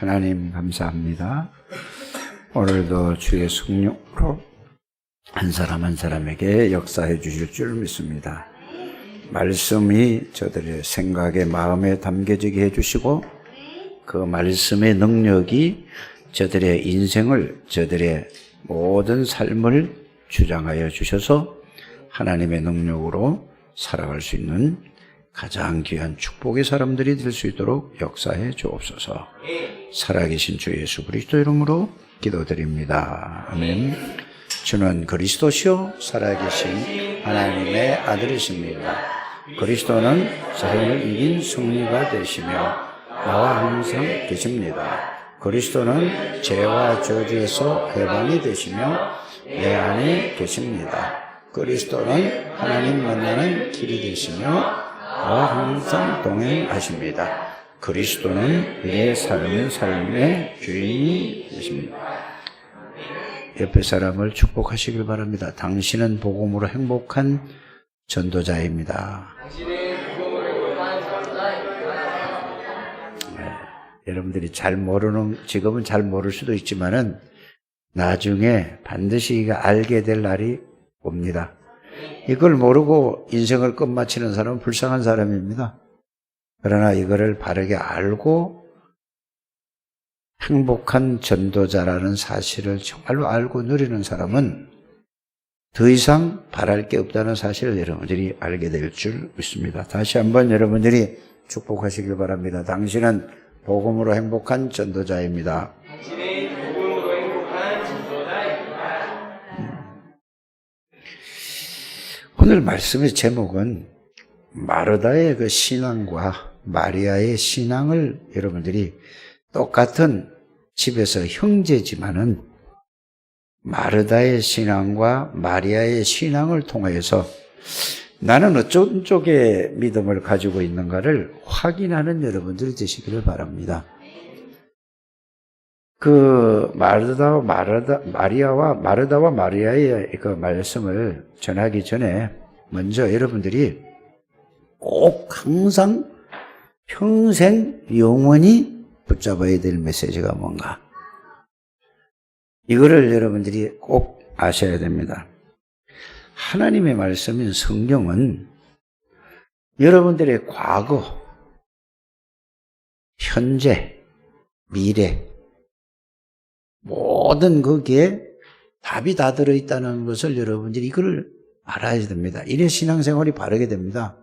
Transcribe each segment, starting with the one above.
하나님 감사합니다. 오늘도 주의 성령으로 한 사람 한 사람에게 역사해 주실 줄 믿습니다. 말씀이 저들의 생각에 마음에 담겨지게 해주시고 그 말씀의 능력이 저들의 인생을, 저들의 모든 삶을 주장하여 주셔서 하나님의 능력으로 살아갈 수 있는 가장 귀한 축복의 사람들이 될 수 있도록 역사해 주옵소서. 살아계신 주 예수 그리스도 이름으로 기도드립니다. 아멘. 주는 그리스도시요 살아계신 하나님의 아들이십니다. 그리스도는 사형을 이긴 승리가 되시며 나와 항상 계십니다. 그리스도는 죄와 저주에서 해방이 되시며 내 안에 계십니다. 그리스도는 하나님 만나는 길이 되시며 나와 항상 동행하십니다. 그리스도는 내 삶의 주인이 되십니다. 옆에 사람을 축복하시길 바랍니다. 당신은 복음으로 행복한 전도자입니다. 여러분들이 잘 모르는, 지금은 잘 모를 수도 있지만은 나중에 반드시 알게 될 날이 옵니다. 이걸 모르고 인생을 끝마치는 사람은 불쌍한 사람입니다. 그러나 이거를 바르게 알고 행복한 전도자라는 사실을 정말로 알고 누리는 사람은 더 이상 바랄 게 없다는 사실을 여러분들이 알게 될 줄 믿습니다. 다시 한번 여러분들이 축복하시길 바랍니다. 당신은 복음으로 행복한 전도자입니다. 오늘 말씀의 제목은 마르다의 그 신앙과 마리아의 신앙을 여러분들이 똑같은 집에서 형제지만은 마르다의 신앙과 마리아의 신앙을 통해서 나는 어떤 쪽의 믿음을 가지고 있는가를 확인하는 여러분들이 되시기를 바랍니다. 그 마르다와 마리아의 그 말씀을 전하기 전에 먼저 여러분들이 꼭 항상 평생 영원히 붙잡아야 될 메시지가 뭔가, 이거를 여러분들이 꼭 아셔야 됩니다. 하나님의 말씀인 성경은 여러분들의 과거, 현재, 미래 모든 거기에 답이 다 들어있다는 것을 여러분들이 이걸 알아야 됩니다. 이래 신앙생활이 바르게 됩니다.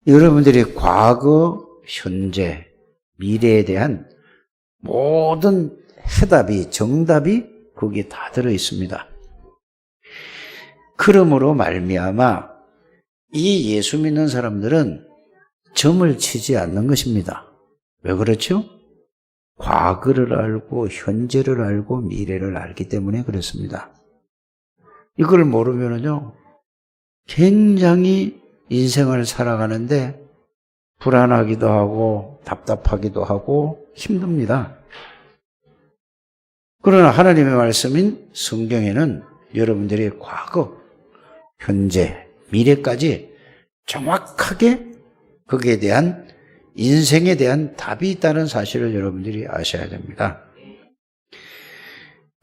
여러분들이 과거, 현재, 미래에 대한 모든 해답이, 정답이 거기에 다 들어있습니다. 그러므로 말미암아 이 예수 믿는 사람들은 점을 치지 않는 것입니다. 왜 그렇죠? 과거를 알고 현재를 알고 미래를 알기 때문에 그렇습니다. 이걸 모르면은요, 굉장히 인생을 살아가는데 불안하기도 하고 답답하기도 하고 힘듭니다. 그러나 하나님의 말씀인 성경에는 여러분들이 과거, 현재, 미래까지 정확하게 거기에 대한 인생에 대한 답이 있다는 사실을 여러분들이 아셔야 됩니다.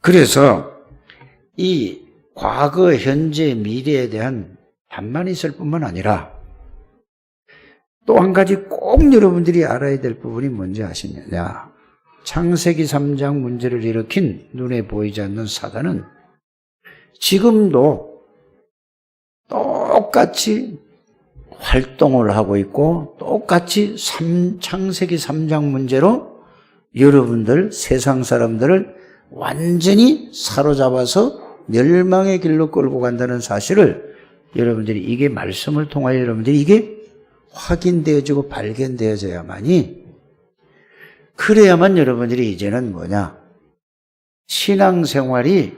그래서 이 과거, 현재, 미래에 대한 답만 있을 뿐만 아니라 또 한 가지 꼭 여러분들이 알아야 될 부분이 뭔지 아시느냐? 창세기 3장 문제를 일으킨 눈에 보이지 않는 사단은 지금도 똑같이 활동을 하고 있고 똑같이 창세기 3장 문제로 여러분들 세상 사람들을 완전히 사로잡아서 멸망의 길로 끌고 간다는 사실을 여러분들이 이게 말씀을 통하여 여러분들이 이게 확인되어지고 발견되어져야만이, 그래야만 여러분들이 이제는 뭐냐? 신앙생활이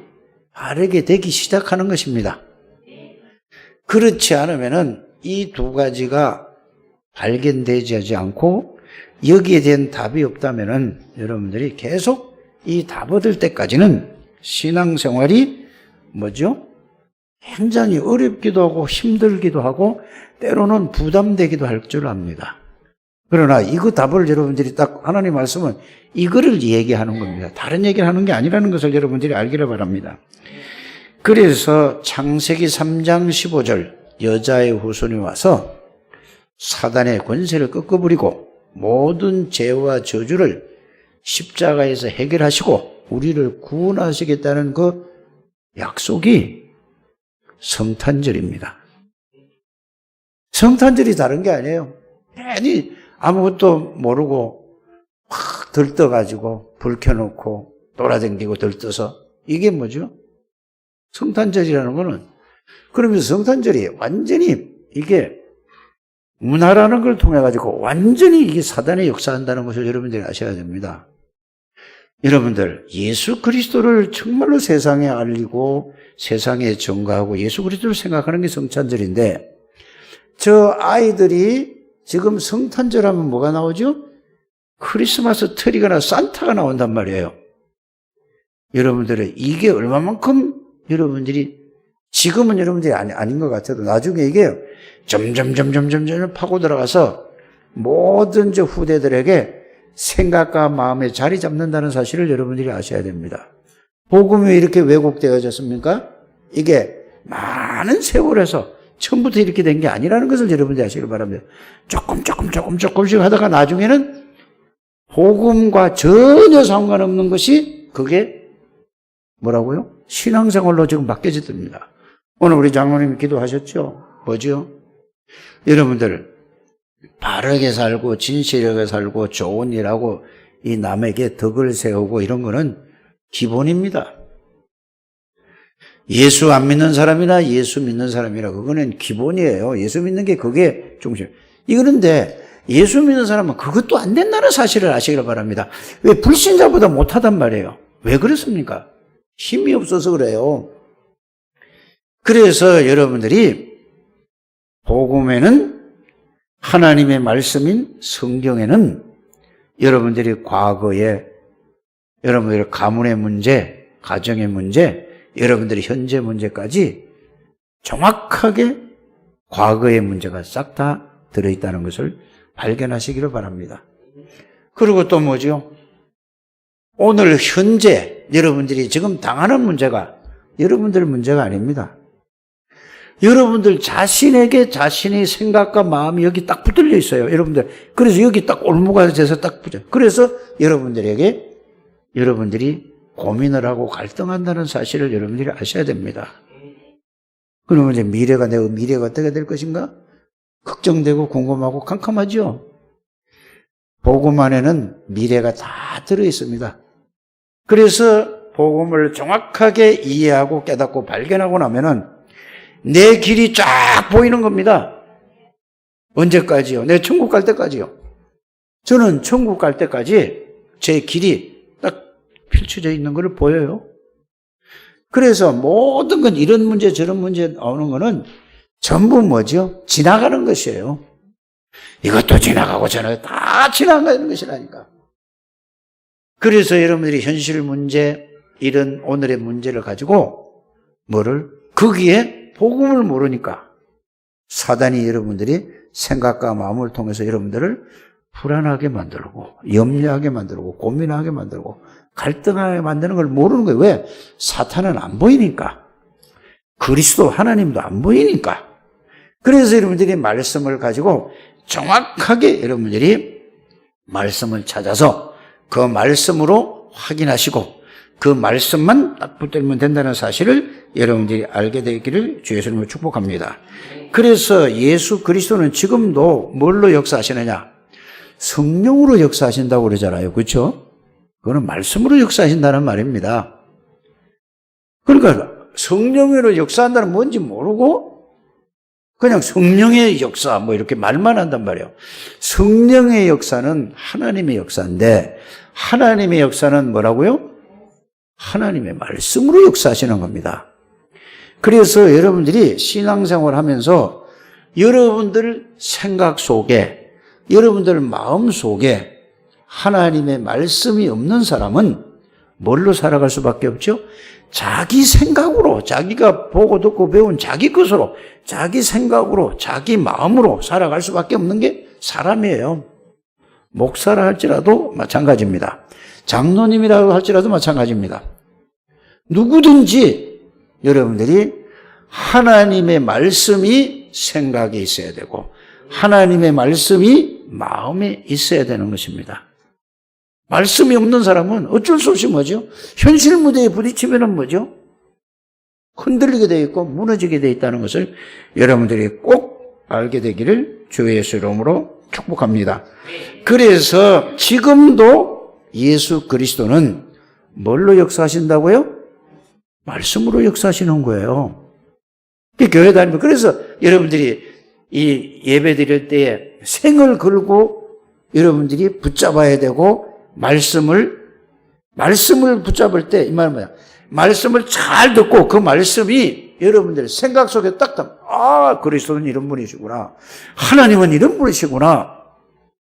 바르게 되기 시작하는 것입니다. 그렇지 않으면은 이 두 가지가 발견되지 않고 여기에 대한 답이 없다면은 여러분들이 계속 이 답 얻을 때까지는 신앙생활이 뭐죠? 굉장히 어렵기도 하고 힘들기도 하고 때로는 부담되기도 할 줄 압니다. 그러나 이거 답을 여러분들이 딱 하나님 말씀은 이거를 얘기하는 겁니다. 다른 얘기를 하는 게 아니라는 것을 여러분들이 알기를 바랍니다. 그래서 창세기 3장 15절 여자의 후손이 와서 사단의 권세를 꺾어버리고 모든 죄와 저주를 십자가에서 해결하시고 우리를 구원하시겠다는 그 약속이 성탄절입니다. 성탄절이 다른 게 아니에요. 괜히 아무것도 모르고 확 들떠가지고 불 켜놓고 돌아다니고 들떠서 이게 뭐죠? 성탄절이라는 거는 그러면서 성탄절이 완전히 이게 문화라는 걸 통해 가지고 완전히 이게 사단의 역사한다는 것을 여러분들이 아셔야 됩니다. 여러분들 예수 그리스도를 정말로 세상에 알리고 세상에 전가하고 예수 그리스도를 생각하는 게 성탄절인데 저 아이들이 지금 성탄절 하면 뭐가 나오죠? 크리스마스 트리거나 산타가 나온단 말이에요. 여러분들의 이게 얼마만큼 여러분들이 지금은 여러분들이 아닌 것 같아도 나중에 이게 점점 파고 들어가서 모든 저 후대들에게 생각과 마음에 자리 잡는다는 사실을 여러분들이 아셔야 됩니다. 복음이 왜 이렇게 왜곡되어졌습니까? 이게 많은 세월에서 처음부터 이렇게 된 게 아니라는 것을 여러분들이 아시길 바랍니다. 조금씩 하다가 나중에는 복음과 전혀 상관없는 것이 그게 뭐라고요? 신앙생활로 지금 바뀌어졌답니다. 오늘 우리 장로님이 기도하셨죠? 뭐죠? 여러분들 바르게 살고 진실하게 살고 좋은 일하고 이 남에게 덕을 세우고 이런 거는 기본입니다. 예수 안 믿는 사람이나 예수 믿는 사람이나 그거는 기본이에요. 예수 믿는 게 그게 중심. 이거는데 예수 믿는 사람은 그것도 안 된다는 사실을 아시길 바랍니다. 왜 불신자보다 못하단 말이에요. 왜 그렇습니까? 힘이 없어서 그래요. 그래서 여러분들이 복음에는 하나님의 말씀인 성경에는 여러분들이 과거에 여러분들의 가문의 문제, 가정의 문제, 여러분들이 현재 문제까지 정확하게 과거의 문제가 싹 다 들어있다는 것을 발견하시기를 바랍니다. 그리고 또 뭐죠? 오늘 현재 여러분들이 지금 당하는 문제가 여러분들 문제가 아닙니다. 여러분들 자신에게 자신의 생각과 마음이 여기 딱 붙들려 있어요. 여러분들. 그래서 여기 딱 올무가 돼서 딱 붙어요. 그래서 여러분들에게 여러분들이 고민을 하고 갈등한다는 사실을 여러분들이 아셔야 됩니다. 그러면 이제 미래가 어떻게 될 것인가? 걱정되고 궁금하고 캄캄하죠? 복음 안에는 미래가 다 들어있습니다. 그래서 복음을 정확하게 이해하고 깨닫고 발견하고 나면은 내 길이 쫙 보이는 겁니다. 언제까지요? 내 천국 갈 때까지요. 저는 천국 갈 때까지 제 길이 딱 펼쳐져 있는 걸 보여요. 그래서 모든 건 이런 문제 저런 문제 나오는 거는 전부 뭐죠? 지나가는 것이에요. 이것도 지나가고 저는 다 지나가는 것이라니까. 그래서 여러분들이 현실 문제, 이런 오늘의 문제를 가지고 거기에 복음을 모르니까 사단이 여러분들이 생각과 마음을 통해서 여러분들을 불안하게 만들고 염려하게 만들고 고민하게 만들고 갈등하게 만드는 걸 모르는 거예요. 왜? 사탄은 안 보이니까. 그리스도 하나님도 안 보이니까. 그래서 여러분들이 말씀을 가지고 정확하게 여러분들이 말씀을 찾아서 그 말씀으로 확인하시고 그 말씀만 딱 붙들면 된다는 사실을 여러분들이 알게 되기를 주 예수님을 축복합니다. 그래서 예수 그리스도는 지금도 뭘로 역사하시느냐? 성령으로 역사하신다고 그러잖아요. 그렇죠? 그거는 말씀으로 역사하신다는 말입니다. 그러니까 성령으로 역사한다는 뭔지 모르고 그냥 성령의 역사 이렇게 말만 한단 말이에요. 성령의 역사는 하나님의 역사인데 하나님의 역사는 뭐라고요? 하나님의 말씀으로 역사하시는 겁니다. 그래서 여러분들이 신앙생활 하면서 여러분들 생각 속에 여러분들 마음 속에 하나님의 말씀이 없는 사람은 뭘로 살아갈 수밖에 없죠? 자기 생각으로, 자기가 보고 듣고 배운 자기 것으로, 자기 생각으로, 자기 마음으로 살아갈 수밖에 없는 게 사람이에요. 목사라 할지라도 마찬가지입니다. 장로님이라고 할지라도 마찬가지입니다. 누구든지 여러분들이 하나님의 말씀이 생각에 있어야 되고 하나님의 말씀이 마음에 있어야 되는 것입니다. 말씀이 없는 사람은 어쩔 수 없이 뭐죠? 현실 무대에 부딪히면은 뭐죠? 흔들리게 되어 있고 무너지게 되어 있다는 것을 여러분들이 꼭 알게 되기를 주 예수 이름으로 축복합니다. 그래서 지금도 예수 그리스도는 뭘로 역사하신다고요? 말씀으로 역사하시는 거예요. 교회 다니면 그래서 여러분들이 이 예배 드릴 때에 생을 걸고 여러분들이 붙잡아야 되고 말씀을 붙잡을 때 이 말은 뭐야? 말씀을 잘 듣고 그 말씀이 여러분들 생각 속에 딱 그리스도는 이런 분이시구나. 하나님은 이런 분이시구나.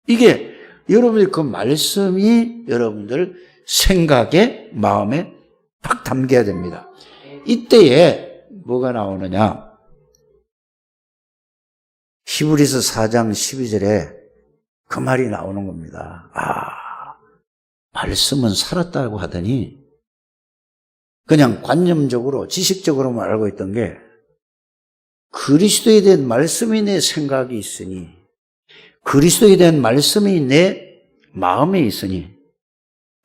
이게 여러분들 그 말씀이 여러분들 생각에 마음에 딱 담겨야 됩니다. 이때에 뭐가 나오느냐? 히브리서 4장 12절에 그 말이 나오는 겁니다. 말씀은 살았다고 하더니 그냥 관념적으로 지식적으로만 알고 있던 게 그리스도에 대한 말씀이 내 생각이 있으니 그리스도에 대한 말씀이 내 마음에 있으니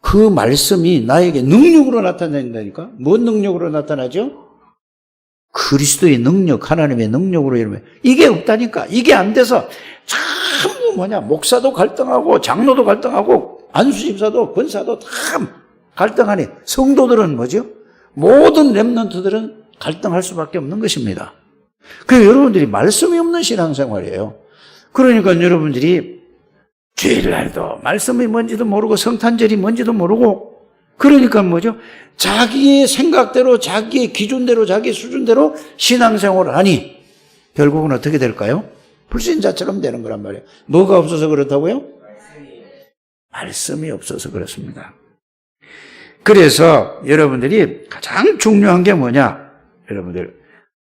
그 말씀이 나에게 능력으로 나타낸다니까? 뭔 능력으로 나타나죠? 그리스도의 능력, 하나님의 능력으로 이러면 이게 없다니까. 이게 안 돼서 전부 목사도 갈등하고 장로도 갈등하고 안수집사도 권사도 다 갈등하니 성도들은 뭐죠? 모든 렘넌트들은 갈등할 수밖에 없는 것입니다. 그래서 여러분들이 말씀이 없는 신앙생활이에요. 그러니까 여러분들이 주일날도 말씀이 뭔지도 모르고 성탄절이 뭔지도 모르고 그러니까 뭐죠? 자기의 생각대로 자기의 기준대로 자기의 수준대로 신앙생활을 하니 결국은 어떻게 될까요? 불신자처럼 되는 거란 말이에요. 뭐가 없어서 그렇다고요? 말씀이 없어서 그렇습니다. 그래서 여러분들이 가장 중요한 게 뭐냐? 여러분들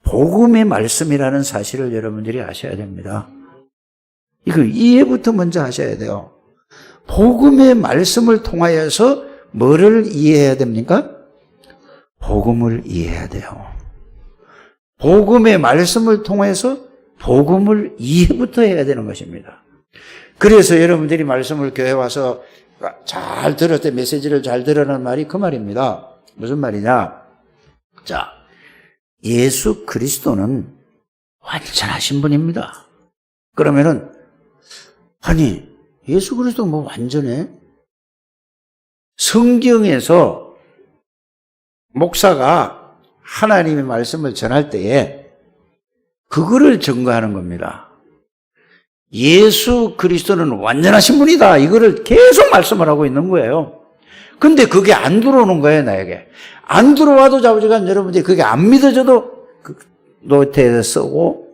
복음의 말씀이라는 사실을 여러분들이 아셔야 됩니다. 이거 이해부터 먼저 하셔야 돼요. 복음의 말씀을 통하여서 뭐를 이해해야 됩니까? 복음을 이해해야 돼요. 복음의 말씀을 통해서 복음을 이해부터 해야 되는 것입니다. 그래서 여러분들이 말씀을 교회 와서 잘 들을 때 메시지를 잘 들으라는 말이 그 말입니다. 무슨 말이냐? 자, 예수 그리스도는 완전하신 분입니다. 그러면은 아니 예수 그리스도 뭐 완전해? 성경에서 목사가 하나님의 말씀을 전할 때에 그거를 증거하는 겁니다. 예수 그리스도는 완전하신 분이다. 이거를 계속 말씀을 하고 있는 거예요. 근데 그게 안 들어오는 거예요, 나에게. 안 들어와도 자부지간 여러분들이 그게 안 믿어져도 그 노트에 쓰고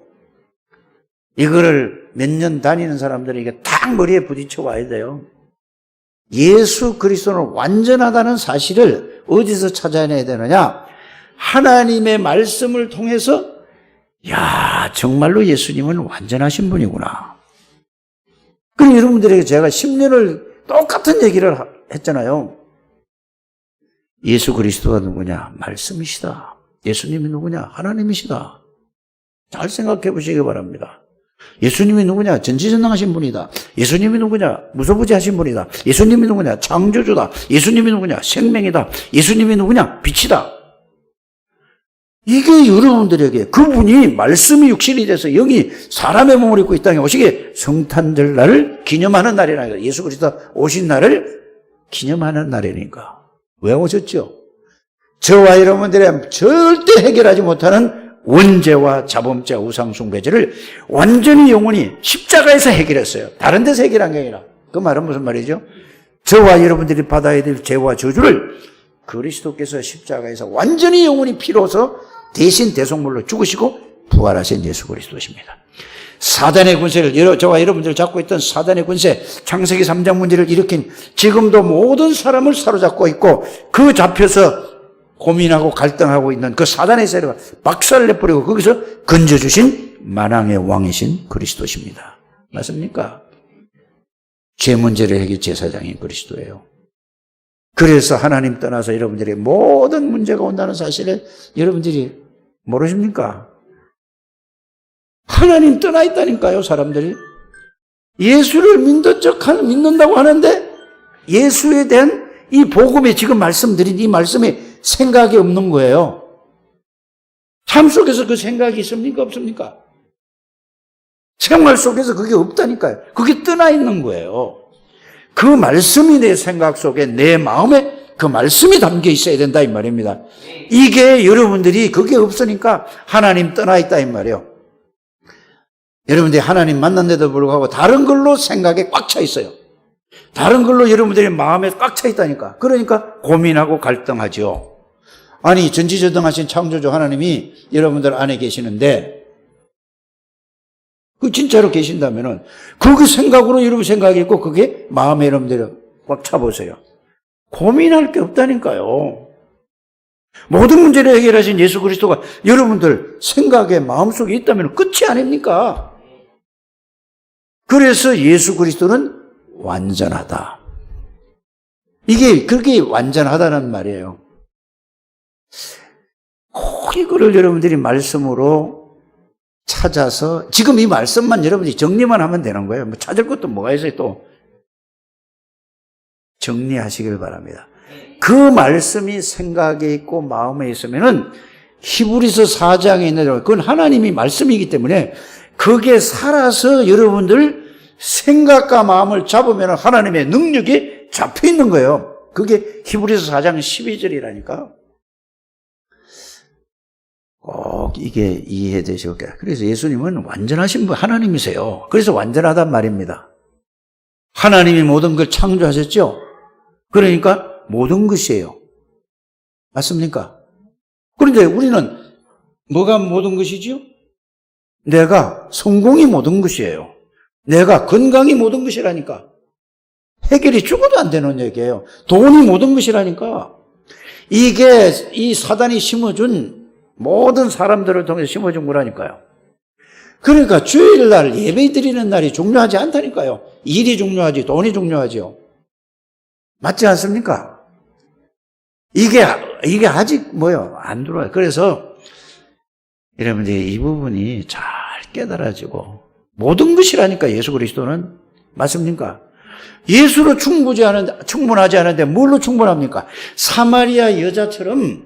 이거를 몇 년 다니는 사람들이 이게 딱 머리에 부딪혀 와야 돼요. 예수 그리스도는 완전하다는 사실을 어디서 찾아내야 되느냐? 하나님의 말씀을 통해서 야, 정말로 예수님은 완전하신 분이구나. 그럼 여러분들에게 제가 10년을 똑같은 얘기를 했잖아요. 예수 그리스도가 누구냐? 말씀이시다. 예수님이 누구냐? 하나님이시다. 잘 생각해 보시기 바랍니다. 예수님이 누구냐? 전지전능하신 분이다. 예수님이 누구냐? 무소부지하신 분이다. 예수님이 누구냐? 창조주다. 예수님이 누구냐? 생명이다. 예수님이 누구냐? 빛이다. 이게 여러분들에게 그분이 말씀이 육신이 돼서 영이 사람의 몸을 입고 이 땅에 오시게 성탄절 날을 기념하는 날이라니까. 예수 그리스도 오신 날을 기념하는 날이니까. 왜 오셨죠? 저와 여러분들의 절대 해결하지 못하는 원죄와 자범죄, 우상숭배죄를 완전히 영원히 십자가에서 해결했어요. 다른 데서 해결한 게 아니라. 그 말은 무슨 말이죠? 저와 여러분들이 받아야 될 죄와 저주를 그리스도께서 십자가에서 완전히 영원히 피로서 대신 대속물로 죽으시고 부활하신 예수 그리스도십니다. 사단의 군세를 저와 여러분들 잡고 있던 사단의 군세, 창세기 3장 문제를 일으킨 지금도 모든 사람을 사로잡고 있고 그 잡혀서 고민하고 갈등하고 있는 그 사단의 세력을 박살내버리고 거기서 건져주신 만왕의 왕이신 그리스도십니다. 맞습니까? 죄 문제를 해결 제사장인 그리스도예요. 그래서 하나님 떠나서 여러분들의 모든 문제가 온다는 사실을 여러분들이 모르십니까? 하나님 떠나 있다니까요, 사람들이. 예수를 믿는다고 하는데 예수에 대한 이 복음에 지금 말씀드린 이 말씀에 생각이 없는 거예요. 삶 속에서 그 생각이 있습니까? 없습니까? 생활 속에서 그게 없다니까요. 그게 떠나 있는 거예요. 그 말씀이 내 생각 속에, 내 마음에 그 말씀이 담겨 있어야 된다 이 말입니다. 이게 여러분들이 그게 없으니까 하나님 떠나 있다 이 말이에요. 여러분들이 하나님 만났는데도 불구하고 다른 걸로 생각에 꽉 차 있어요. 다른 걸로 여러분들의 마음에 꽉 차 있다니까. 그러니까 고민하고 갈등하죠. 아니, 전지전능하신 창조주 하나님이 여러분들 안에 계시는데 그 진짜로 계신다면은 그 생각으로 여러분 생각이 있고 그게 마음에 여러분들이 꽉 차보세요. 고민할 게 없다니까요. 모든 문제를 해결하신 예수 그리스도가 여러분들 생각에 마음속에 있다면 끝이 아닙니까? 그래서 예수 그리스도는 완전하다. 이게 그렇게 완전하다는 말이에요. 꼭 이거를 여러분들이 말씀으로 찾아서 지금 이 말씀만 여러분들이 정리만 하면 되는 거예요. 뭐 찾을 것도 뭐가 있어요. 또 정리하시길 바랍니다. 그 말씀이 생각에 있고 마음에 있으면은 히브리서 4장에 있는 그건 하나님이 말씀이기 때문에 그게 살아서 여러분들 생각과 마음을 잡으면 하나님의 능력이 잡혀 있는 거예요. 그게 히브리서 4장 12절이라니까. 꼭 이게 이해되시고, 그래서 예수님은 완전하신 분, 하나님이세요. 그래서 완전하단 말입니다. 하나님이 모든 걸 창조하셨죠? 그러니까 모든 것이에요. 맞습니까? 그런데 우리는 뭐가 모든 것이지요? 내가 성공이 모든 것이에요. 내가 건강이 모든 것이라니까. 해결이 죽어도 안 되는 얘기예요. 돈이 모든 것이라니까. 이게 이 사단이 심어준 모든 사람들을 통해서 심어준 거라니까요. 그러니까 주일날 예배 드리는 날이 중요하지 않다니까요. 일이 중요하지, 돈이 중요하지요. 맞지 않습니까? 이게 아직 안 들어와요. 그래서 여러분들이 이 부분이 잘 깨달아지고 모든 것이라니까 예수 그리스도는. 맞습니까? 예수로 충분하지 않은데 뭘로 충분합니까? 사마리아 여자처럼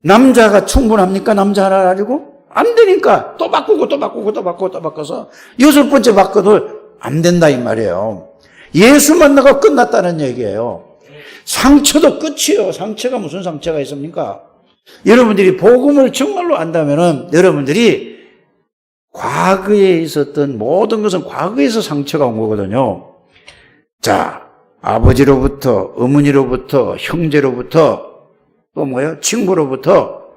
남자가 충분합니까? 남자 하나 가지고? 안 되니까 또 바꿔서 6번째 바꿔도 안 된다 이 말이에요. 예수 만나고 끝났다는 얘기예요. 상처도 끝이에요. 상처가 무슨 상처가 있습니까? 여러분들이 복음을 정말로 안다면은 여러분들이 과거에 있었던 모든 것은 과거에서 상처가 온 거거든요. 자, 아버지로부터, 어머니로부터, 형제로부터, 또 뭐예요? 친구로부터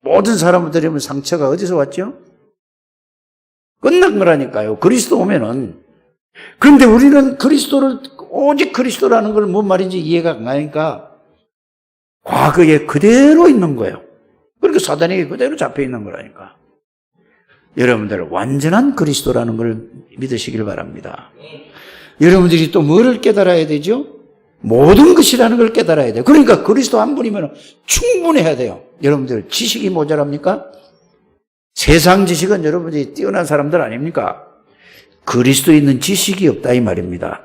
모든 사람들이 상처가 어디서 왔죠? 끝난 거라니까요. 그리스도 오면은. 그런데 우리는 그리스도를, 오직 그리스도라는 걸 뭔 말인지 이해가 안 가니까 과거에 그대로 있는 거예요. 그러니까 사단에게 그대로 잡혀 있는 거라니까. 여러분들 완전한 그리스도라는 걸 믿으시길 바랍니다. 여러분들이 또 뭐를 깨달아야 되죠? 모든 것이라는 걸 깨달아야 돼요. 그러니까 그리스도 한 분이면 충분해야 돼요. 여러분들 지식이 모자랍니까? 세상 지식은 여러분들이 뛰어난 사람들 아닙니까? 그리스도에 있는 지식이 없다 이 말입니다.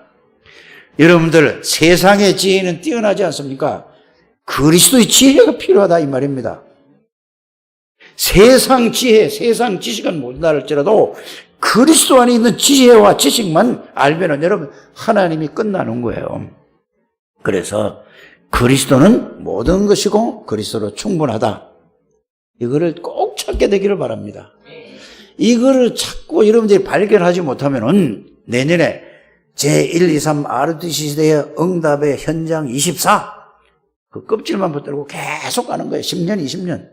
여러분들 세상의 지혜는 뛰어나지 않습니까? 그리스도의 지혜가 필요하다 이 말입니다. 세상 지혜, 세상 지식은 모른다 할지라도 그리스도 안에 있는 지혜와 지식만 알면은 여러분 하나님이 끝나는 거예요. 그래서 그리스도는 모든 것이고 그리스도로 충분하다. 이거를 꼭 찾게 되기를 바랍니다. 이거를 찾고 여러분들이 발견하지 못하면은 내년에 제1, 2, 3 ROTC 시대의 응답의 현장 24 그 껍질만 붙들고 계속 가는 거예요. 10년, 20년.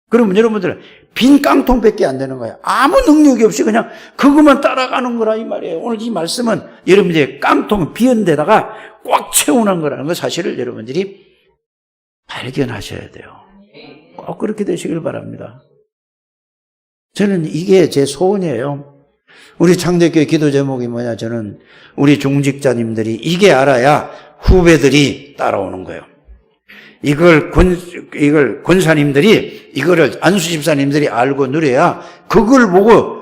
그러면 여러분들은 빈 깡통밖에 안 되는 거예요. 아무 능력이 없이 그냥 그것만 따라가는 거라 이 말이에요. 오늘 이 말씀은 여러분들의 깡통 비은 데다가 꽉 채우는 거라는 거 사실을 여러분들이 발견하셔야 돼요. 꼭 그렇게 되시길 바랍니다. 저는 이게 제 소원이에요. 우리 창대교회 기도 제목이 뭐냐? 저는 우리 중직자님들이 이게 알아야 후배들이 따라오는 거예요. 이걸 권사님들이, 이거를 안수 집사님들이 알고 누려야 그걸 보고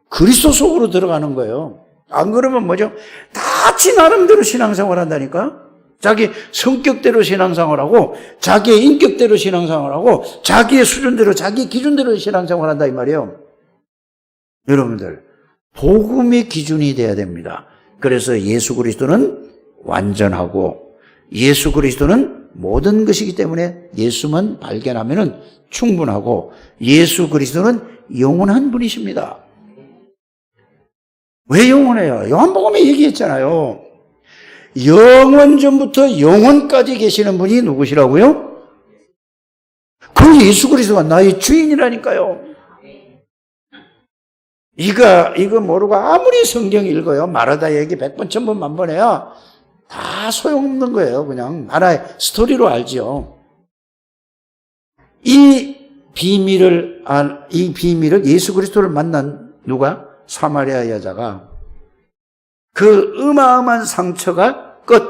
그리스도 속으로 들어가는 거예요. 안 그러면 뭐죠? 다 지 나름대로 신앙생활 한다니까? 자기 성격대로 신앙생활하고, 자기의 인격대로 신앙생활하고, 자기의 수준대로, 자기 기준대로 신앙생활 한다, 이 말이에요. 여러분들, 복음의 기준이 돼야 됩니다. 그래서 예수 그리스도는 완전하고, 예수 그리스도는 모든 것이기 때문에 예수만 발견하면 충분하고, 예수 그리스도는 영원한 분이십니다. 왜 영원해요? 요한복음에 얘기했잖아요. 영원 전부터 영원까지 계시는 분이 누구시라고요? 그 예수 그리스도가 나의 주인이라니까요. 이거 모르고 아무리 성경 읽어요. 말하다 얘기 100번, 1000번, 만번 해야 다 소용없는 거예요. 그냥 하나의 스토리로 알지요. 이 비밀을 예수 그리스도를 만난 누가? 사마리아 여자가 그 어마어마한 상처가 끝.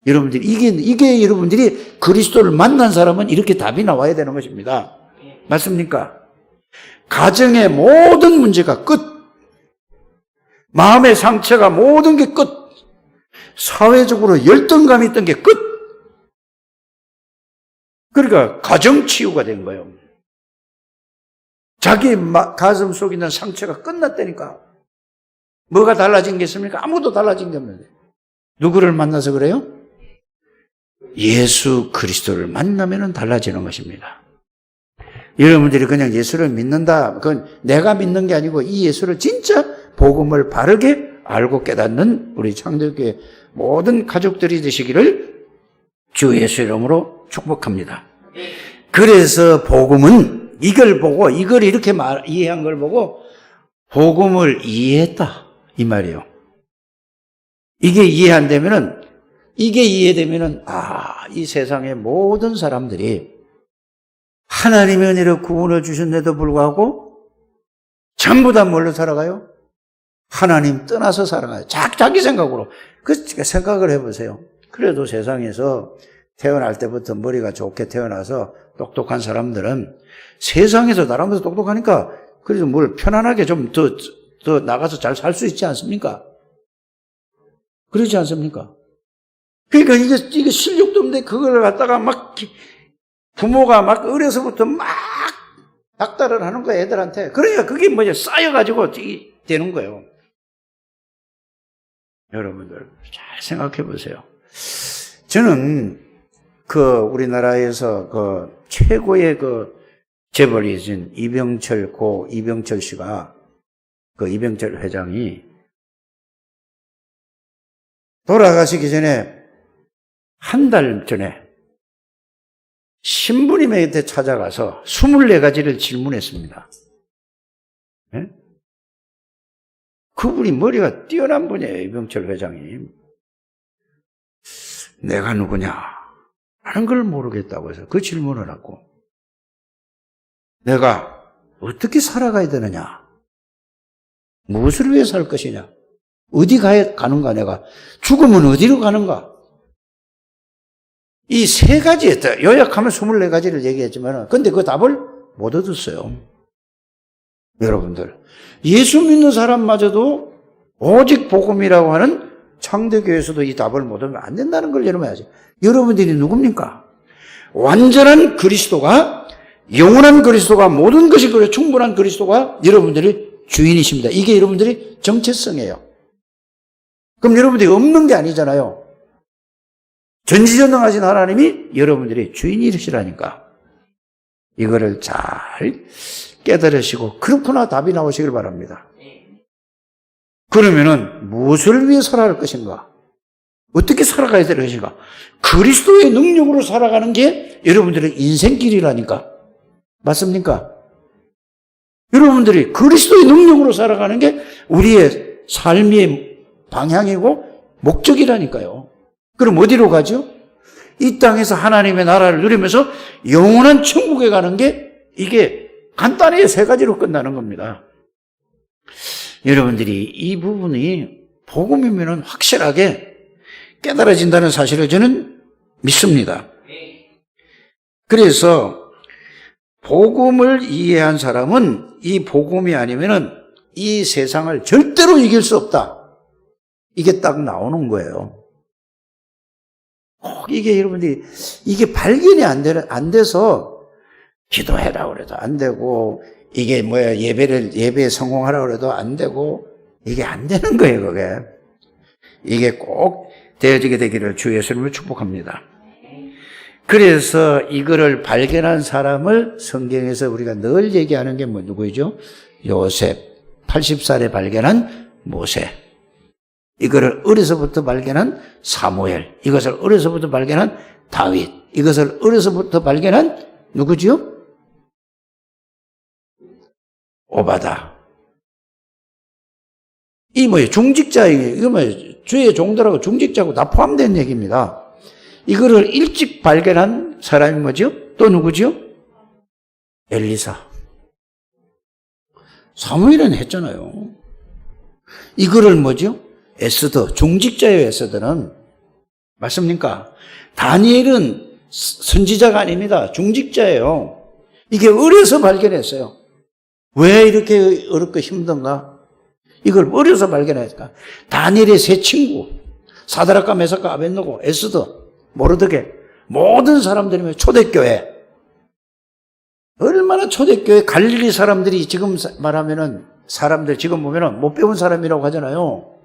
여러분들이 이게 여러분들이 그리스도를 만난 사람은 이렇게 답이 나와야 되는 것입니다. 맞습니까? 가정의 모든 문제가 끝. 마음의 상처가 모든 게 끝. 사회적으로 열등감이 있던 게 끝. 그러니까 가정 치유가 된 거예요. 자기 가슴 속에 있는 상처가 끝났다니까. 뭐가 달라진 게 있습니까? 아무것도 달라진 게 없는데. 누구를 만나서 그래요? 예수 그리스도를 만나면 달라지는 것입니다. 여러분들이 그냥 예수를 믿는다, 그건 내가 믿는 게 아니고 이 예수를 진짜 복음을 바르게 알고 깨닫는 우리 창대교회 모든 가족들이 되시기를 주 예수 이름으로 축복합니다. 그래서 복음은 이걸 보고, 이걸 이렇게 이해한 걸 보고 복음을 이해했다 이 말이에요. 이게 이해되면은 이 세상의 모든 사람들이 하나님의 은혜로 구원을 주셨는데도 불구하고 전부 다 뭘로 살아가요? 하나님 떠나서 살아가요. 자기 생각으로. 그 생각을 해보세요. 그래도 세상에서 태어날 때부터 머리가 좋게 태어나서 똑똑한 사람들은 세상에서 나라면서 똑똑하니까 그래도 뭘 편안하게 좀 더 나가서 잘 살 수 있지 않습니까? 그러지 않습니까? 그러니까 이게 실력도 없는데 그걸 갖다가 막 부모가 막 어려서부터 막 닥달을 하는 거야, 애들한테. 그러니까 그게 뭐냐, 쌓여가지고 되는 거예요. 여러분들, 잘 생각해 보세요. 저는 우리나라에서 최고의 재벌이신 이병철 씨가, 이병철 회장이 돌아가시기 전에 한 달 전에 신부님한테 찾아가서 24가지를 질문했습니다. 네? 그분이 머리가 뛰어난 분이에요, 이병철 회장이. 내가 누구냐? 하는 걸 모르겠다고 해서 그 질문을 하고, 내가 어떻게 살아가야 되느냐? 무엇을 위해 살 것이냐? 어디 가는가 내가? 죽으면 어디로 가는가? 이 3가지, 요약하면 24가지를 얘기했지만, 근데 그 답을 못 얻었어요. 여러분들, 예수 믿는 사람마저도 오직 복음이라고 하는 창대교회에서도 이 답을 못 얻으면 안 된다는 걸 여러분 해야죠. 여러분들이 누굽니까? 완전한 그리스도가, 영원한 그리스도가, 모든 것이 그래 충분한 그리스도가 여러분들이 주인이십니다. 이게 여러분들이 정체성이에요. 그럼 여러분들이 없는 게 아니잖아요. 전지전능하신 하나님이 여러분들의 주인이시라니까. 이거를 잘 깨달으시고 그렇구나 답이 나오시길 바랍니다. 그러면은 무엇을 위해 살아갈 것인가? 어떻게 살아가야 될 것인가? 그리스도의 능력으로 살아가는 게 여러분들의 인생길이라니까. 맞습니까? 여러분들이 그리스도의 능력으로 살아가는 게 우리의 삶의 방향이고 목적이라니까요. 그럼 어디로 가죠? 이 땅에서 하나님의 나라를 누리면서 영원한 천국에 가는 게 이게 간단히 3가지로 끝나는 겁니다. 여러분들이 이 부분이 복음이면 확실하게 깨달아진다는 사실을 저는 믿습니다. 그래서 복음을 이해한 사람은 이 복음이 아니면은 이 세상을 절대로 이길 수 없다. 이게 딱 나오는 거예요. 이게 여러분들이 이게 발견이 안 돼서 기도해라 그래도 안 되고 이게 예배에 성공하라 그래도 안 되고 이게 안 되는 거예요, 그게. 이게 꼭 되어지게 되기를 주 예수님을 축복합니다. 그래서 이거를 발견한 사람을 성경에서 우리가 늘 얘기하는 게 누구죠? 요셉, 80살에 발견한 모세. 이거를 어려서부터 발견한 사무엘. 이것을 어려서부터 발견한 다윗. 이것을 어려서부터 발견한 누구죠? 오바다. 이 중직자에게, 이거 주의 종들하고 중직자하고 다 포함된 얘기입니다. 이거를 일찍 발견한 사람이 뭐죠? 또 누구죠? 엘리사. 사무엘은 했잖아요. 이거를 뭐죠? 에스더, 중직자예요, 에스더는. 맞습니까? 다니엘은 선지자가 아닙니다. 중직자예요. 이게 어려서 발견했어요. 왜 이렇게 어렵고 힘든가? 이걸 어려서 발견했을까? 다니엘의 세 친구, 사드락과 메삭과 아벳느고, 에스더, 모르드게, 모든 사람들이면 초대교회. 얼마나 초대교회 갈릴리 사람들이 지금 말하면은 사람들 지금 보면은 못 배운 사람이라고 하잖아요.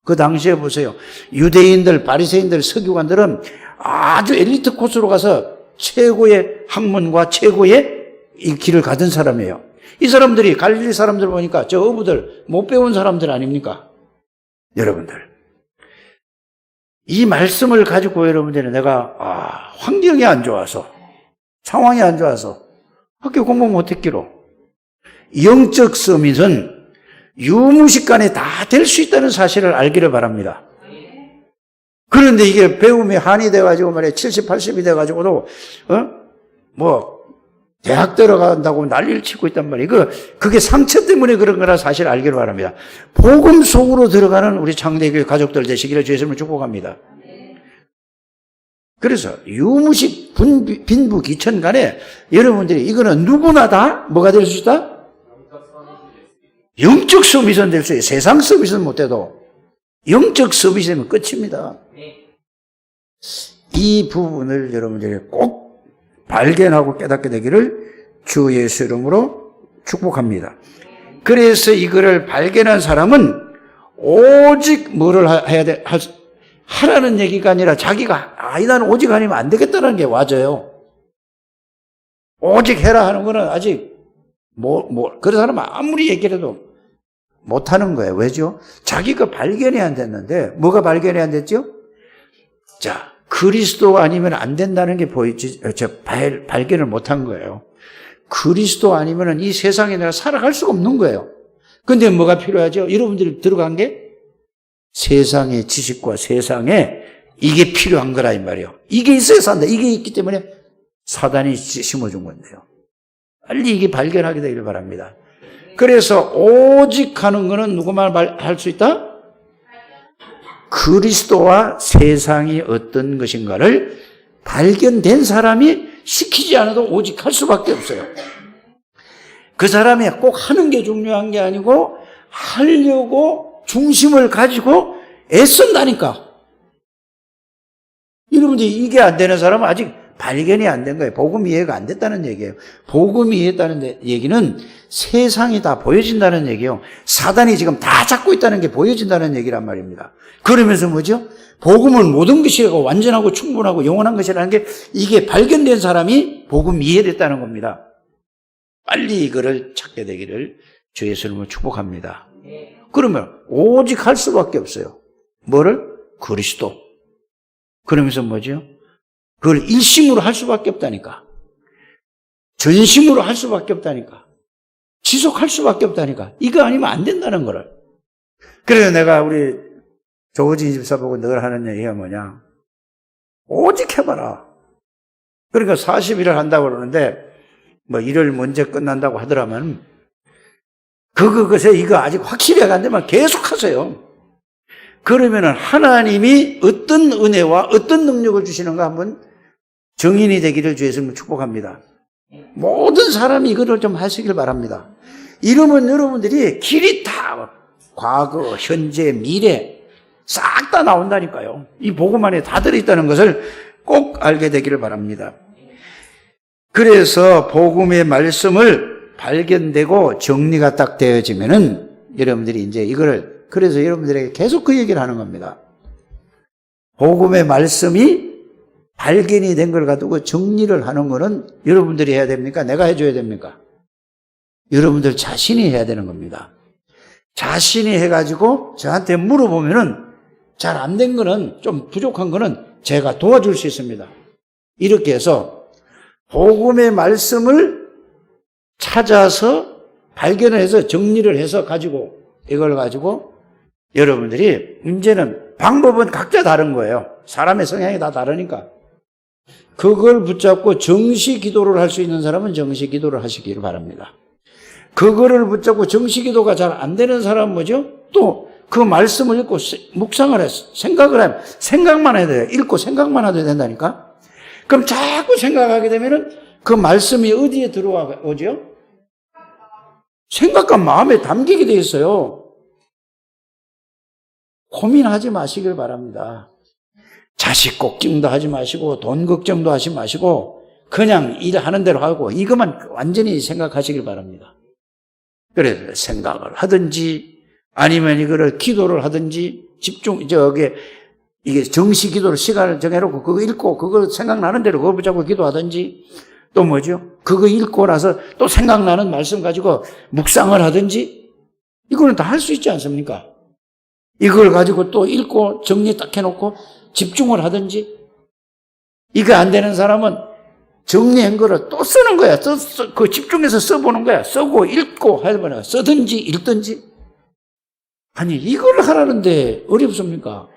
그 당시에 보세요. 유대인들, 바리새인들, 서기관들은 아주 엘리트 코스로 가서 최고의 학문과 최고의 이 길을 가던 사람이에요. 이 사람들이 갈릴리 사람들 보니까 저 어부들 못 배운 사람들 아닙니까? 여러분들. 이 말씀을 가지고 여러분들이 내가 환경이 안 좋아서 상황이 안 좋아서 학교 공부 못했기로 영적 서밋은 유무식간에 다 될 수 있다는 사실을 알기를 바랍니다. 그런데 이게 배움이 한이 돼가지고 말이야 70, 80이 돼가지고도 대학 들어간다고 난리를 치고 있단 말이에요. 그게 상처 때문에 그런 거라 사실 알기를 바랍니다. 복음 속으로 들어가는 우리 창대교회 가족들 되시기를 주 예수님을 축복합니다. 그래서 유무식 빈부 기천 간에 여러분들이 이거는 누구나 다 뭐가 될 수 있다? 영적 서밋은 될 수 있어요. 세상 서밋은 못해도 영적 서밋이면 끝입니다. 이 부분을 여러분들이 꼭 발견하고 깨닫게 되기를 주 예수 이름으로 축복합니다. 그래서 이거를 발견한 사람은 오직 뭐를 해야 돼? 하라는 얘기가 아니라 자기가 나는 오직 아니면 안 되겠다는 게 맞아요. 오직 해라 하는 거는 아직 그런 사람은 아무리 얘기를 해도 못하는 거예요. 왜죠? 자기가 발견이 안 됐는데 뭐가 발견이 안 됐죠? 자, 그리스도 아니면 안 된다는 게 보이지, 발견을 못한 거예요. 그리스도 아니면 이 세상에 내가 살아갈 수가 없는 거예요. 근데 뭐가 필요하죠? 여러분들이 들어간 게 세상의 지식과 세상에 이게 필요한 거라 이 말이에요. 이게 있어야 산다. 이게 있기 때문에 사단이 심어준 건데요. 빨리 이게 발견하게 되기를 바랍니다. 그래서 오직 하는 거는 누구만 할 수 있다? 그리스도와 세상이 어떤 것인가를 발견된 사람이 시키지 않아도 오직 할 수밖에 없어요. 그 사람이 꼭 하는 게 중요한 게 아니고 하려고 중심을 가지고 애쓴다니까. 여러분들 이게 안 되는 사람은 아직 발견이 안 된 거예요. 복음 이해가 안 됐다는 얘기예요. 복음 이해했다는 얘기는 세상이 다 보여진다는 얘기예요. 사단이 지금 다 잡고 있다는 게 보여진다는 얘기란 말입니다. 그러면서 뭐죠? 복음은 모든 것이라고 완전하고 충분하고 영원한 것이라는 게 이게 발견된 사람이 복음 이해됐다는 겁니다. 빨리 이거를 찾게 되기를 주 예수님을 축복합니다. 그러면 오직 할 수밖에 없어요. 뭐를? 그리스도. 그러면서 뭐죠? 그걸 일심으로 할 수밖에 없다니까. 전심으로 할 수밖에 없다니까. 지속할 수밖에 없다니까. 이거 아니면 안 된다는 거를. 그래서 내가 우리 조호진 집사 보고 늘 하는 얘기가 뭐냐. 오직 해봐라. 그러니까 40일을 한다고 그러는데, 일을 먼저 끝난다고 하더라면, 그것에 이거 아직 확실히 안 되면 계속 하세요. 그러면은 하나님이 어떤 은혜와 어떤 능력을 주시는가 한번 정인이 되기를 주의 이름으로 축복합니다. 모든 사람이 이거를 좀 하시길 바랍니다. 이러면 여러분들이 길이 다 과거, 현재, 미래 싹 다 나온다니까요. 이 복음 안에 다 들어있다는 것을 꼭 알게 되기를 바랍니다. 그래서 복음의 말씀을 발견되고 정리가 딱 되어지면은 여러분들이 이제 이거를 그래서 여러분들에게 계속 그 얘기를 하는 겁니다. 복음의 말씀이 발견이 된 걸 가지고 정리를 하는 거는 여러분들이 해야 됩니까? 내가 해줘야 됩니까? 여러분들 자신이 해야 되는 겁니다. 자신이 해가지고 저한테 물어보면은 잘 안 된 거는 좀 부족한 거는 제가 도와줄 수 있습니다. 이렇게 해서 복음의 말씀을 찾아서 발견을 해서 정리를 해서 가지고 이걸 가지고 여러분들이 이제는 방법은 각자 다른 거예요. 사람의 성향이 다 다르니까. 그걸 붙잡고 정시 기도를 할 수 있는 사람은 정시 기도를 하시기를 바랍니다. 그거를 붙잡고 정시 기도가 잘 안 되는 사람은 뭐죠? 또 그 말씀을 읽고 묵상을 해서 생각을 하면 생각만 해야 돼요. 읽고 생각만 해도 된다니까. 그럼 자꾸 생각하게 되면은 그 말씀이 어디에 들어오죠? 생각과 마음에 담기게 돼 있어요. 고민하지 마시길 바랍니다. 자식 걱정도 하지 마시고 돈 걱정도 하지 마시고 그냥 일하는 대로 하고 이것만 완전히 생각하시길 바랍니다. 그래서 생각을 하든지 아니면 이거를 기도를 하든지 이게 정시 기도를 시간을 정해놓고 그거 읽고 그거 생각나는 대로 그거 붙잡고 기도하든지 또 뭐죠? 그거 읽고 나서 또 생각나는 말씀 가지고 묵상을 하든지 이거는 다 할 수 있지 않습니까? 이걸 가지고 또 읽고 정리 딱 해놓고 집중을 하든지 이거 안 되는 사람은 정리한 거를 또 쓰는 거야. 그 집중해서 써보는 거야. 쓰고 읽고 하면 쓰든지 읽든지. 아니 이걸 하라는데 어렵습니까?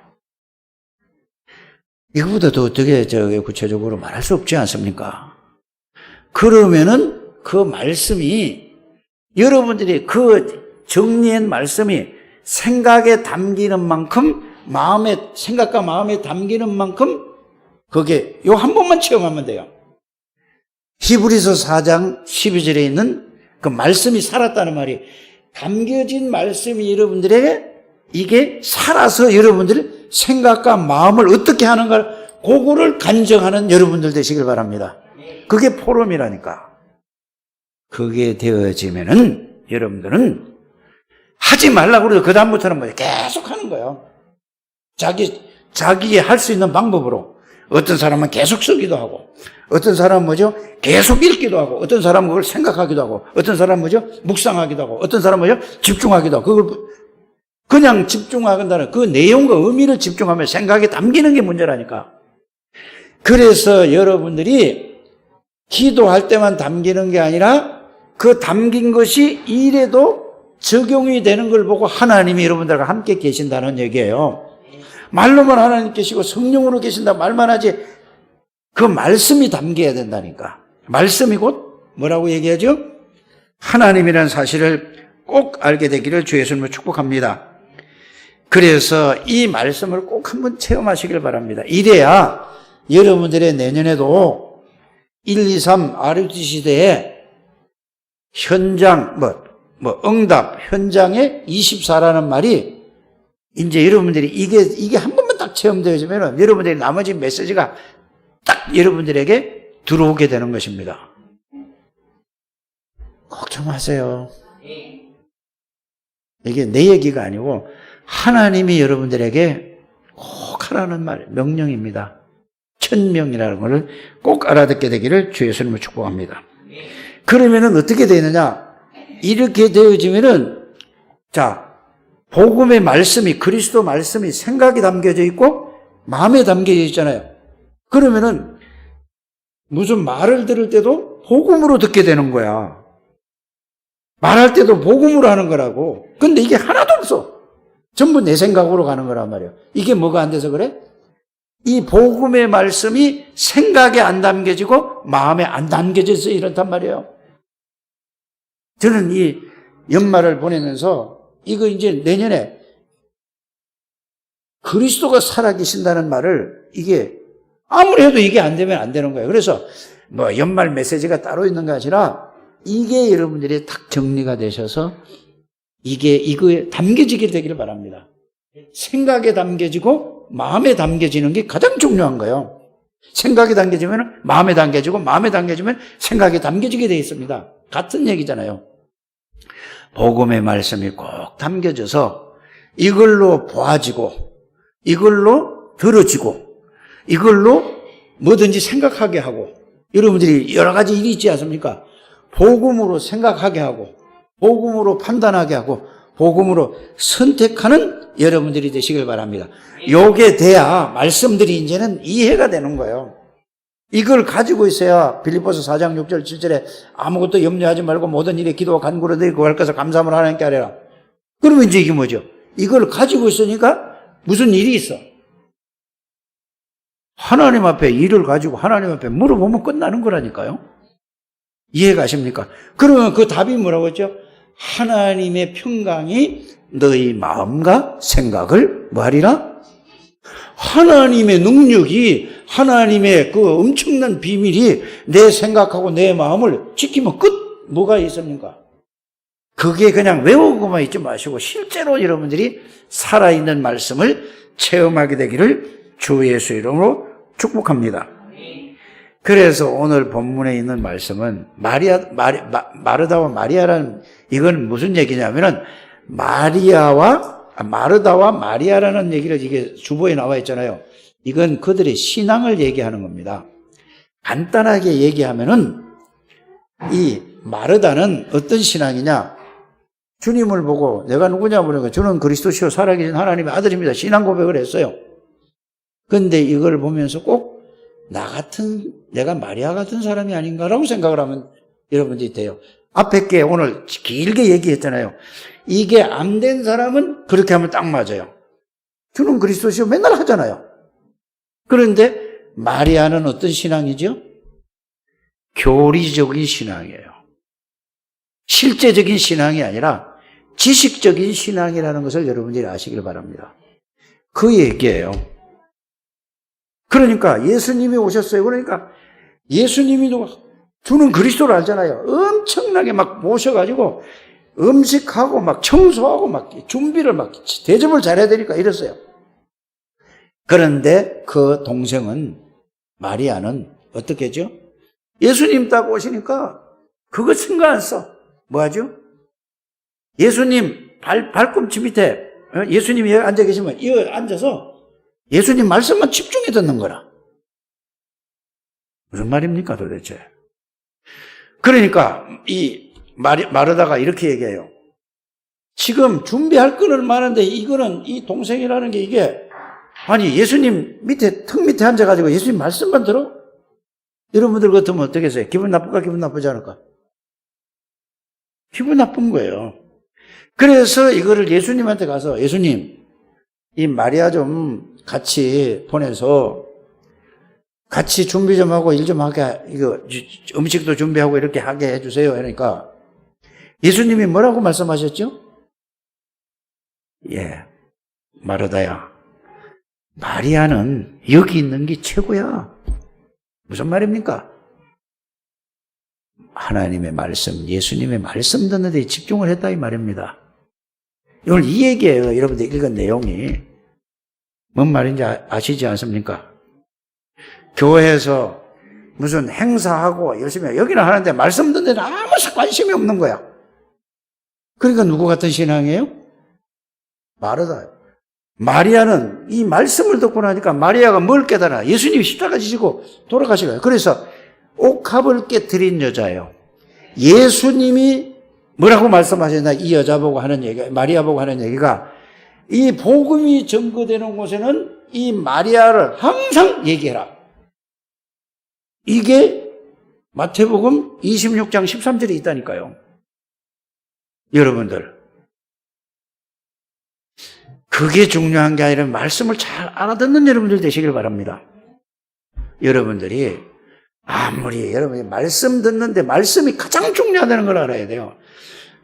이거보다 더 어떻게 구체적으로 말할 수 없지 않습니까? 그러면은 그 말씀이 여러분들이 그 정리한 말씀이 생각에 담기는 만큼 생각과 마음에 담기는 만큼 그게 요 한 번만 체험하면 돼요. 히브리서 4장 12절에 있는 그 말씀이 살았다는 말이 담겨진 말씀이 여러분들에게 이게 살아서 여러분들의 생각과 마음을 어떻게 하는가 그거를 간증하는 여러분들 되시길 바랍니다. 그게 포럼이라니까. 그게 되어지면은 여러분들은 하지 말라고 그래도 그 다음부터는 뭐예요? 계속 하는 거예요. 자기 할 수 있는 방법으로. 어떤 사람은 계속 쓰기도 하고, 어떤 사람은 뭐죠? 계속 읽기도 하고, 어떤 사람은 그걸 생각하기도 하고, 어떤 사람은 뭐죠? 묵상하기도 하고, 어떤 사람은 뭐죠? 집중하기도 하고, 그걸 그냥 집중한다는 그 내용과 의미를 집중하면 생각에 담기는 게 문제라니까. 그래서 여러분들이 기도할 때만 담기는 게 아니라 그 담긴 것이 일에도 적용이 되는 걸 보고 하나님이 여러분들과 함께 계신다는 얘기예요. 말로만 하나님 계시고 성령으로 계신다 말만 하지 그 말씀이 담겨야 된다니까. 말씀이 곧 뭐라고 얘기하죠? 하나님이라는 사실을 꼭 알게 되기를 주 예수님으로 축복합니다. 그래서 이 말씀을 꼭 한번 체험하시길 바랍니다. 이래야 여러분들의 내년에도 1, 2, 3 RUT 시대에 현장, 응답, 현장에 24라는 말이 이제 여러분들이 이게 한 번만 딱 체험되어지면 여러분들이 나머지 메시지가 딱 여러분들에게 들어오게 되는 것입니다. 걱정하세요. 이게 내 얘기가 아니고 하나님이 여러분들에게 꼭 하라는 말, 명령입니다. 천명이라는 것을 꼭 알아듣게 되기를 주 예수님을 축복합니다. 그러면은 어떻게 되느냐? 이렇게 되어지면은 복음의 말씀이 그리스도 말씀이 생각에 담겨져 있고 마음에 담겨져 있잖아요. 그러면은 무슨 말을 들을 때도 복음으로 듣게 되는 거야. 말할 때도 복음으로 하는 거라고. 근데 이게 하나도 없어. 전부 내 생각으로 가는 거란 말이에요. 이게 뭐가 안 돼서 그래? 이 복음의 말씀이 생각에 안 담겨지고 마음에 안 담겨져서 이렇단 말이에요. 저는 연말을 보내면서 이거 이제 내년에 그리스도가 살아계신다는 말을 이게 아무리 해도 이게 안 되면 안 되는 거예요. 그래서 뭐 연말 메시지가 따로 있는 게 아니라 이게 여러분들이 딱 정리가 되셔서 이거에 담겨지게 되기를 바랍니다. 생각에 담겨지고 마음에 담겨지는 게 가장 중요한 거예요. 생각에 담겨지면 마음에 담겨지고 마음에 담겨지면 생각에 담겨지게 되어 있습니다. 같은 얘기잖아요. 복음의 말씀이 꼭 담겨져서 이걸로 보아지고 이걸로 들어지고 이걸로 뭐든지 생각하게 하고 여러분들이 여러 가지 일이 있지 않습니까? 복음으로 생각하게 하고 복음으로 판단하게 하고 복음으로 선택하는 여러분들이 되시길 바랍니다. 요게 돼야 말씀들이 이제는 이해가 되는 거예요. 이걸 가지고 있어야 빌립보서 4장 6절 7절에 아무것도 염려하지 말고 모든 일에 기도와 간구로 드리고 구할 것을 감사함으로 하나님께 하리라. 그러면 이제 이게 뭐죠? 이걸 가지고 있으니까 무슨 일이 있어? 하나님 앞에 일을 가지고 하나님 앞에 물어보면 끝나는 거라니까요. 이해가십니까? 그러면 그 답이 뭐라고 했죠? 하나님의 평강이 너희 마음과 생각을 뭐하리라? 하나님의 능력이 하나님의 그 엄청난 비밀이 내 생각하고 내 마음을 지키면 끝 뭐가 있습니까? 그게 그냥 외우고만 있지 마시고 실제로 여러분들이 살아있는 말씀을 체험하게 되기를 주 예수 이름으로 축복합니다. 그래서 오늘 본문에 있는 말씀은 마르다와 마리아라는 이건 무슨 얘기냐면은 마르다와 마리아라는 얘기를 이게 주보에 나와 있잖아요. 이건 그들의 신앙을 얘기하는 겁니다. 간단하게 얘기하면은 이 마르다는 어떤 신앙이냐? 주님을 보고 내가 누구냐 물으니까 주는 그리스도시요 살아계신 하나님의 아들입니다. 신앙 고백을 했어요. 그런데 이걸 보면서 꼭 내가 마리아 같은 사람이 아닌가라고 생각을 하면 여러분들이 돼요. 앞에 게 오늘 길게 얘기했잖아요. 이게 안 된 사람은 그렇게 하면 딱 맞아요. 주는 그리스도시요 맨날 하잖아요. 그런데 마리아는 어떤 신앙이죠? 교리적인 신앙이에요. 실제적인 신앙이 아니라 지식적인 신앙이라는 것을 여러분들이 아시길 바랍니다. 그 얘기예요. 그러니까 예수님이 오셨어요. 그러니까 예수님이도 주는 그리스도를 알잖아요. 엄청나게 막 모셔가지고 음식하고 막 청소하고 막 준비를 막 대접을 잘해야 되니까 이랬어요. 그런데 그 동생은 마리아는 어떻게 하죠? 예수님 딱 오시니까 그거 신경 안 써. 뭐 하죠? 예수님 발꿈치 밑에 예수님이 여기 앉아 계시면 여기 앉아서 예수님 말씀만 집중해 듣는 거라. 무슨 말입니까 도대체? 그러니까 이 마르다가 이렇게 얘기해요. 지금 준비할 거는 많은데 이거는 이 동생이라는 게 이게 아니 예수님 밑에 턱 밑에 앉아가지고 예수님 말씀만 들어? 여러분들 같으면 어떻겠어요? 기분 나쁠까 기분 나쁘지 않을까? 기분 나쁜 거예요. 그래서 이거를 예수님한테 가서 예수님 이 마리아 좀 같이 보내서 같이 준비 좀 하고 일 좀 하게 이거 음식도 준비하고 이렇게 하게 해주세요. 그러니까 예수님이 뭐라고 말씀하셨죠? 마르다야 마리아는 여기 있는 게 최고야. 무슨 말입니까? 하나님의 말씀, 예수님의 말씀 듣는 데 집중을 했다 이 말입니다. 오늘 이 얘기예요. 여러분들 읽은 내용이. 뭔 말인지 아시지 않습니까? 교회에서 무슨 행사하고 열심히 여기는 하는데 말씀 듣는 데는 아무 관심이 없는 거야. 그러니까 누구 같은 신앙이에요? 마르다. 마리아는 이 말씀을 듣고 나니까 마리아가 뭘 깨달아? 예수님이 십자가 지시고 돌아가시고요. 그래서 옥합을 깨뜨린 여자예요. 예수님이 뭐라고 말씀하셨나? 이 여자 보고 하는 얘기, 마리아 보고 하는 얘기가 이 복음이 전거되는 곳에는 이 마리아를 항상 얘기해라. 이게 마태복음 26장 13절에 있다니까요. 여러분들. 그게 중요한 게 아니라 말씀을 잘 알아듣는 여러분들 되시길 바랍니다. 여러분들이 아무리 여러분이 말씀 듣는데 말씀이 가장 중요하다는 걸 알아야 돼요.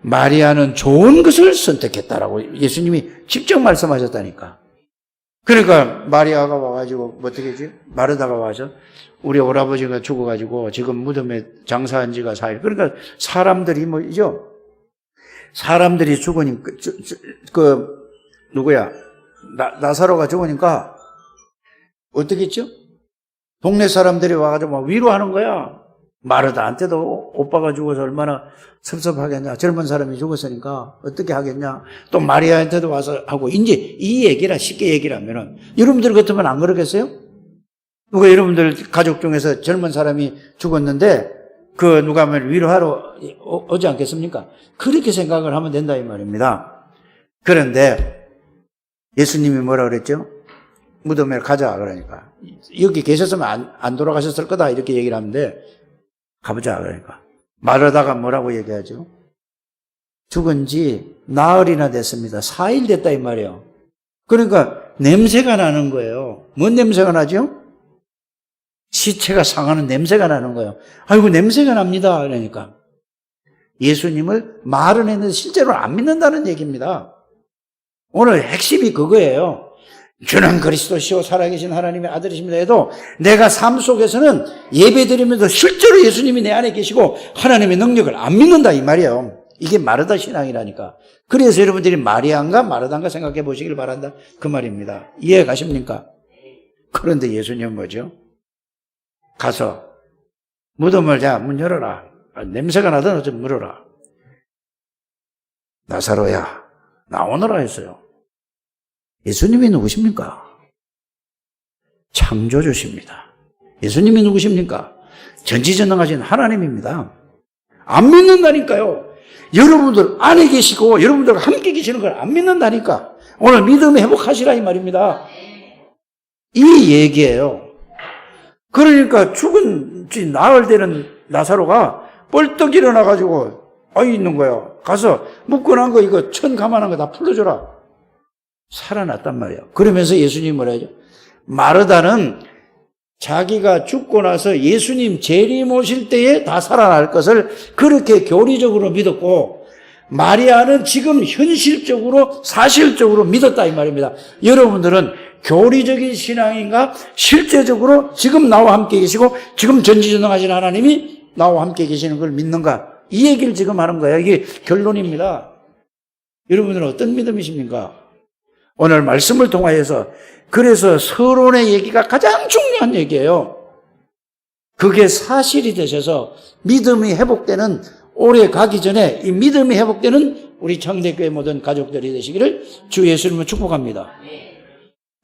마리아는 좋은 것을 선택했다라고 예수님이 직접 말씀하셨다니까. 그러니까 마리아가 와가지고 어떻게 했지? 마르다가 와서 우리 오라버지가 죽어가지고 지금 무덤에 장사한 지가 4일. 그러니까 사람들이 뭐죠? 사람들이 죽으니까 누구야? 나사로가 죽으니까 어떻게 했죠? 동네 사람들이 와가지고 막 위로하는 거야. 마르다한테도 오빠가 죽어서 얼마나 섭섭하겠냐. 젊은 사람이 죽었으니까 어떻게 하겠냐. 또 마리아한테도 와서 하고, 이제 이 얘기라 쉽게 얘기를 하면은, 여러분들 같으면 안 그러겠어요? 누가 여러분들 가족 중에서 젊은 사람이 죽었는데, 누가 하면 위로하러 오지 않겠습니까? 그렇게 생각을 하면 된다, 이 말입니다. 그런데 예수님이 뭐라 그랬죠? 무덤에 가자, 그러니까. 여기 계셨으면 안 돌아가셨을 거다, 이렇게 얘기를 하는데, 가보자, 그러니까. 마르다가 뭐라고 얘기하죠? 죽은 지 나흘이나 됐습니다. 4일 됐다, 이 말이에요. 그러니까 냄새가 나는 거예요. 뭔 냄새가 나죠? 시체가 상하는 냄새가 나는 거예요. 아이고, 냄새가 납니다. 그러니까. 예수님을 말은 했는데 실제로 안 믿는다는 얘기입니다. 오늘 핵심이 그거예요. 주는 그리스도시요 살아계신 하나님의 아들이십니다 해도 내가 삶 속에서는 예배드리면서 실제로 예수님이 내 안에 계시고 하나님의 능력을 안 믿는다 이 말이에요. 이게 마르다 신앙이라니까. 그래서 여러분들이 마리아인가 마르다인가 생각해 보시길 바란다 그 말입니다. 이해 가십니까? 그런데 예수님은 뭐죠? 가서 무덤을 자 문 열어라. 냄새가 나든 어좀 물어라. 나사로야 나오너라 했어요. 예수님이 누구십니까? 창조주십니다. 예수님이 누구십니까? 전지전능하신 하나님입니다. 안 믿는다니까요. 여러분들 안에 계시고 여러분들과 함께 계시는 걸 안 믿는다니까. 오늘 믿음을 회복하시라 이 말입니다. 이 얘기예요. 그러니까 죽은 지 나흘 되는 나사로가 벌떡 일어나가지고 있는 거예요. 가서 묶어놓은 거 이거 천 가만한 거 다 풀어줘라. 살아났단 말이에요. 그러면서 예수님이 뭐라 하죠? 마르다는 자기가 죽고 나서 예수님 재림 오실 때에 다 살아날 것을 그렇게 교리적으로 믿었고, 마리아는 지금 현실적으로 사실적으로 믿었다 이 말입니다. 여러분들은 교리적인 신앙인가 실제적으로 지금 나와 함께 계시고 지금 전지전능하신 하나님이 나와 함께 계시는 걸 믿는가? 이 얘기를 지금 하는 거예요. 이게 결론입니다. 여러분들은 어떤 믿음이십니까? 오늘 말씀을 통하여서 그래서 서론의 얘기가 가장 중요한 얘기예요. 그게 사실이 되셔서 믿음이 회복되는 오래 가기 전에 이 믿음이 회복되는 우리 창대교회 모든 가족들이 되시기를 주 예수님을 축복합니다.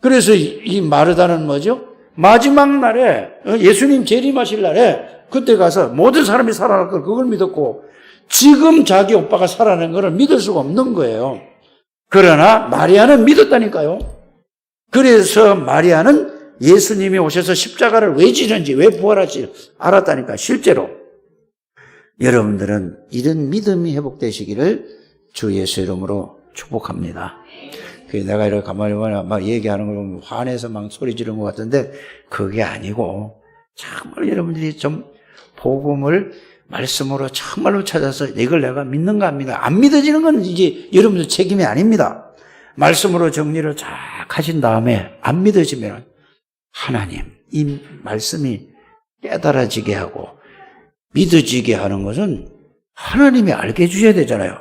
그래서 이 마르다는 뭐죠? 마지막 날에 예수님 재림하실 날에 그때 가서 모든 사람이 살아날 걸 그걸 믿었고 지금 자기 오빠가 살아난 걸 믿을 수가 없는 거예요. 그러나 마리아는 믿었다니까요. 그래서 마리아는 예수님이 오셔서 십자가를 왜 지는지 왜 부활할지 알았다니까. 실제로 여러분들은 이런 믿음이 회복되시기를 주 예수 이름으로 축복합니다. 내가 이렇게 가만히 막 얘기하는 걸 보면 화내서 막 소리 지르는 것 같은데 그게 아니고 정말 여러분들이 좀 복음을 말씀으로 정말로 찾아서 이걸 내가 믿는가 안 믿는가. 안 믿어지는 건 이제 여러분들 책임이 아닙니다. 말씀으로 정리를 쫙 하신 다음에 안 믿어지면 하나님 이 말씀이 깨달아지게 하고 믿어지게 하는 것은 하나님이 알게 해주셔야 되잖아요.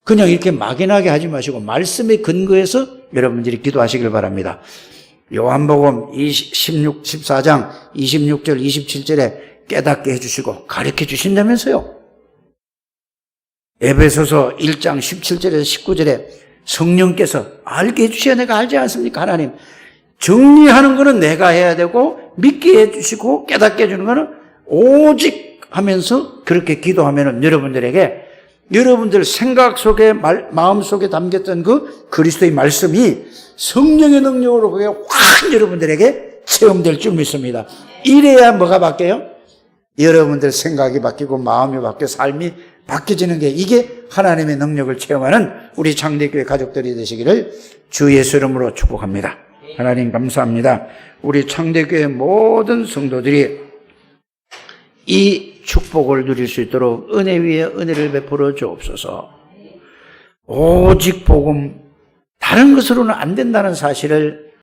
그냥 이렇게 막연하게 하지 마시고 말씀에 근거해서 여러분들이 기도하시길 바랍니다. 요한복음 14장 26절 27절에 깨닫게 해주시고 가르쳐 주신다면서요. 에베소서 1장 17절에서 19절에 성령께서 알게 해주셔야 내가 알지 않습니까? 하나님 정리하는 거는 내가 해야 되고 믿게 해주시고 깨닫게 해주는 거는 오직 하면서 그렇게 기도하면 여러분들에게 여러분들 생각 속에 마음 속에 담겼던 그 그리스도의 말씀이 성령의 능력으로 그게 확 여러분들에게 체험될 줄 믿습니다. 이래야 뭐가 바뀌어요? 여러분들 생각이 바뀌고 마음이 바뀌고 삶이 바뀌어지는 게 이게 하나님의 능력을 체험하는 우리 창대교회 가족들이 되시기를 주 예수 이름으로 축복합니다. 하나님 감사합니다. 우리 창대교회 모든 성도들이 이 축복을 누릴 수 있도록 은혜 위에 은혜를 베풀어 주옵소서. 오직 복음, 다른 것으로는 안 된다는 사실을